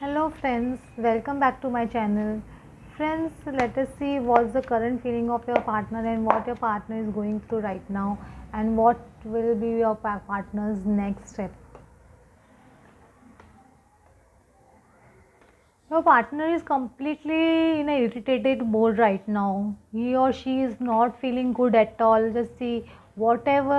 Hello friends, welcome back to my channel. Friends, let us see what's the current feeling of your partner and what your partner is going through right now and what will be your partner's next step. Your partner is completely in a irritated mode right now. He or she is not feeling good at all. Just see whatever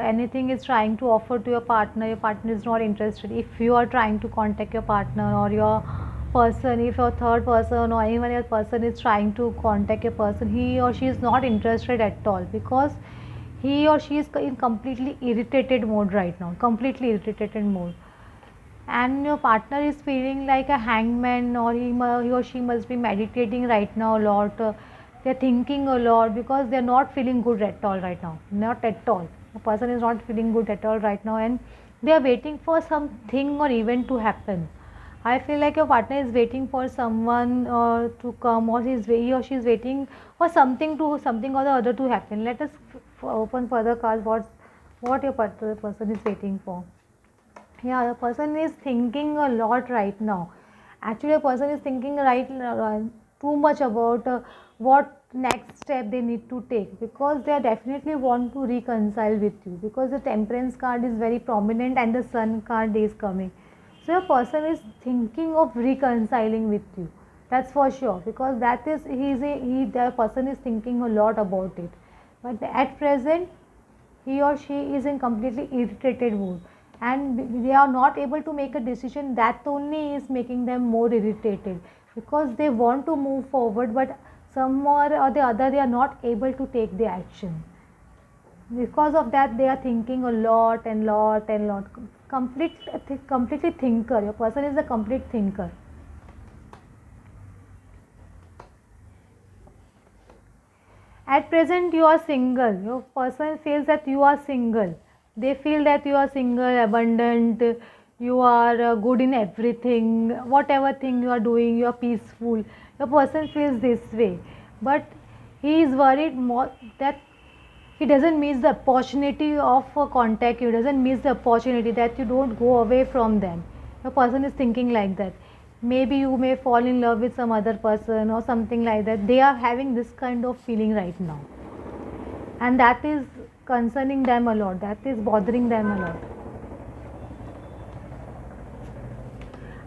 anything is trying to offer to your partner is not interested. If you are trying to contact your partner or your person, if your third person or anyone else person is trying to contact a person, he or she is not interested at all because he or she is in completely irritated mode right now. Completely irritated mode, and your partner is feeling like a hangman, or he or she must be meditating right now a lot. They're thinking a lot because they're not feeling good at all right now, not at all. The person is not feeling good at all right now, and they are waiting for something or event to happen. I feel like your partner is waiting for someone to come, or he or she is waiting for something or the other to happen. Let us open further cards. What your person is waiting for. Yeah, the person is thinking a lot right now. Actually, a person is thinking too much about what next step they need to take, because they definitely want to reconcile with you, because the temperance card is very prominent and the sun card is coming. So a person is thinking of reconciling with you, that's for sure, because that is the person is thinking a lot about it. But at present, he or she is in completely irritated mood, and they are not able to make a decision. That only is making them more irritated, because they want to move forward, but somewhere or the other they are not able to take the action. Because of that, they are thinking a lot and lot. Completely thinker. Your person is a complete thinker. At present, you are single. Your person feels that you are single. They feel that you are single, abundant, you are good in everything, whatever thing you are doing, you are peaceful. Your person feels this way. But he is worried more that he doesn't miss the opportunity of contact you, doesn't miss the opportunity that you don't go away from them. The person is thinking like that. Maybe you may fall in love with some other person or something like that. They are having this kind of feeling right now, and that is concerning them a lot, that is bothering them a lot.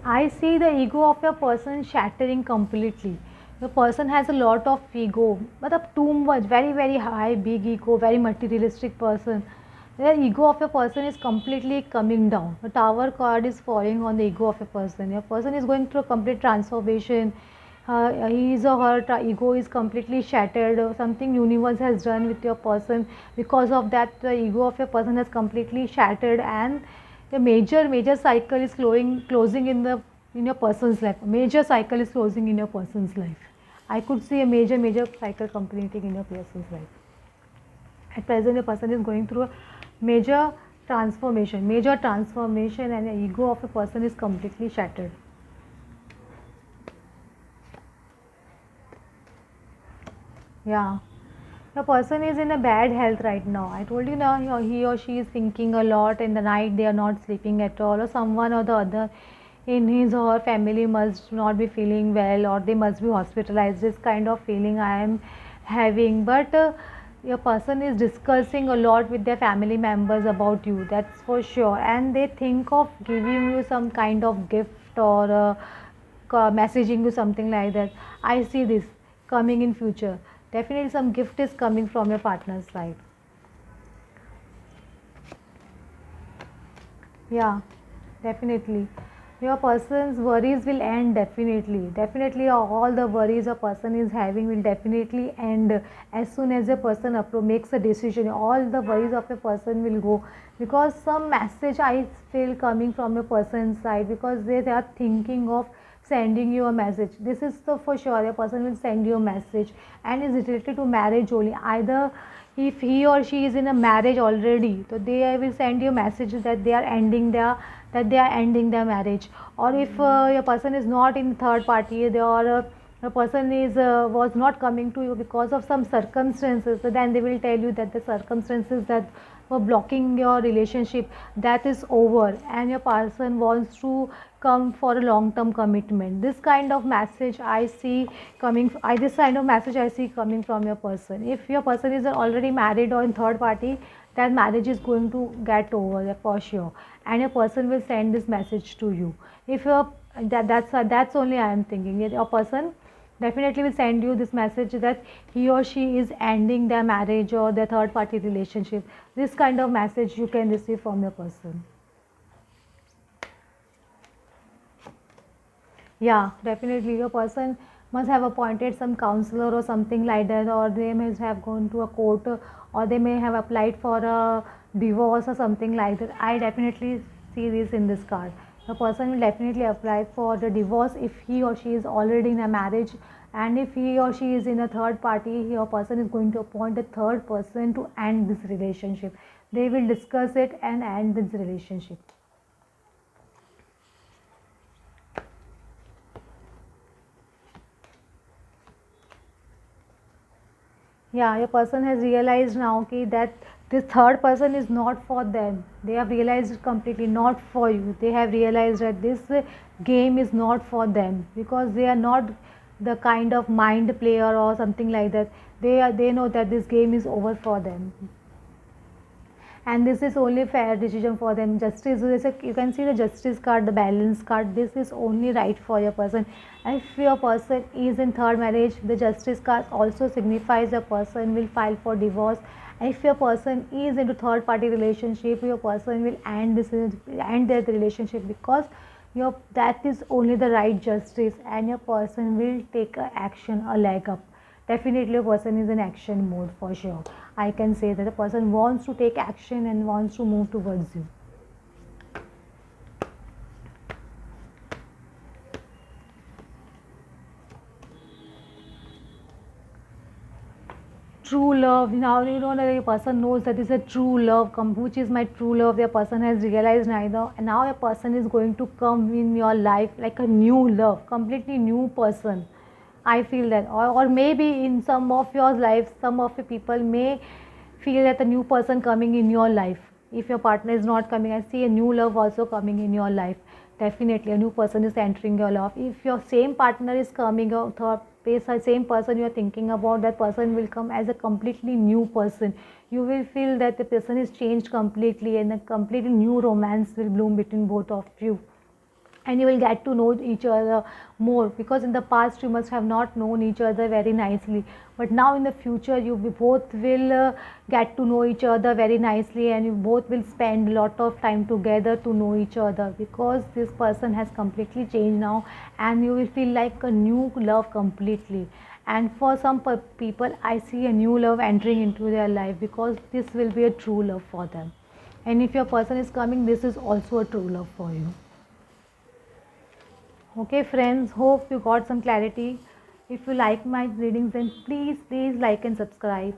I see the ego of a person shattering completely. The person has a lot of ego, but up too much, very high, big ego, very materialistic person. The ego of a person is completely coming down. The Tower card is falling on the ego of a person. A person is going through a complete transformation. His or her ego is completely shattered. Something universe has done with your person. Because of that, the ego of a person has completely shattered, and the major cycle is closing in your person's life. A major cycle is closing in your person's life. I could see a major cycle completing in your person's life. At present, the person is going through a major major transformation, and the ego of a person is completely shattered. Yeah, the person is in a bad health right now. I told you now, he or she is thinking a lot in the night. They are not sleeping at all, or someone or the other in his or her family must not be feeling well, or they must be hospitalized. This kind of feeling I am having. But your person is discussing a lot with their family members about you, that's for sure, and they think of giving you some kind of gift, or messaging you something like that. I see this coming in future. Definitely some gift is coming from your partner's side. Yeah, definitely. Your person's worries will end, definitely. Definitely, all the worries a person is having will definitely end as soon as a person makes a decision. All the worries of a person will go, because some message I feel coming from a person's side, because they are thinking of sending you a message. This is the for sure. A person will send you a message, and is related to marriage only. Either if he or she is in a marriage already, so they will send you a message that they are ending their marriage. Or if a person is not in third party, or a person is was not coming to you because of some circumstances, so then they will tell you that the circumstances that for blocking your relationship, that is over, and your person wants to come for a long term commitment. This kind of message I see coming, this kind of message I see coming from your person. If your person is already married or in third party, that marriage is going to get over for sure, and your person will send this message to you. If you're that's only I am thinking, your person definitely will send you this message that he or she is ending their marriage or their third party relationship. This kind of message you can receive from your person. Yeah, definitely your person must have appointed some counselor or something like that, or they may have gone to a court, or they may have applied for a divorce or something like that. I definitely see this in this card. The person will definitely apply for the divorce if he or she is already in a marriage, and if he or she is in a third party, your person is going to appoint a third person to end this relationship. They will discuss it and end this relationship. Yeah, your person has realized now कि that this third person is not for them. They have realized it completely not for you. They have realized that this game is not for them because they are not the kind of mind player or something like that. They know that this game is over for them, and this is only fair decision for them. Justice is you can see the justice card, the balance card. This is only right for your person. And if your person is in third marriage, the justice card also signifies a person will file for divorce. And if your person is into third party relationship, your person will end their relationship because your that is only the right justice, and your person will take a action, a leg up. Definitely a person is in action mode for sure. I can say that the person wants to take action and wants to move towards you. True love, now you know that a person knows that this is a true love, which is my true love. The person has realized neither, and now a person is going to come in your life like a new love, completely new person. I feel that, or maybe in some of your lives, some of the people may feel that a new person coming in your life. If your partner is not coming, I see a new love also coming in your life. Definitely a new person is entering your life. If your same partner is coming, or thought base the same person you are thinking about, that person will come as a completely new person. You will feel that the person is changed completely, and a completely new romance will bloom between both of you, and you will get to know each other more, because in the past you must have not known each other very nicely, but now in the future you both will get to know each other very nicely, and you both will spend a lot of time together to know each other, because this person has completely changed now, and you will feel like a new love completely. And for some people, I see a new love entering into their life, because this will be a true love for them. And if your person is coming, this is also a true love for you. Okay friends, hope you got some clarity. If you like my readings, then please like and subscribe.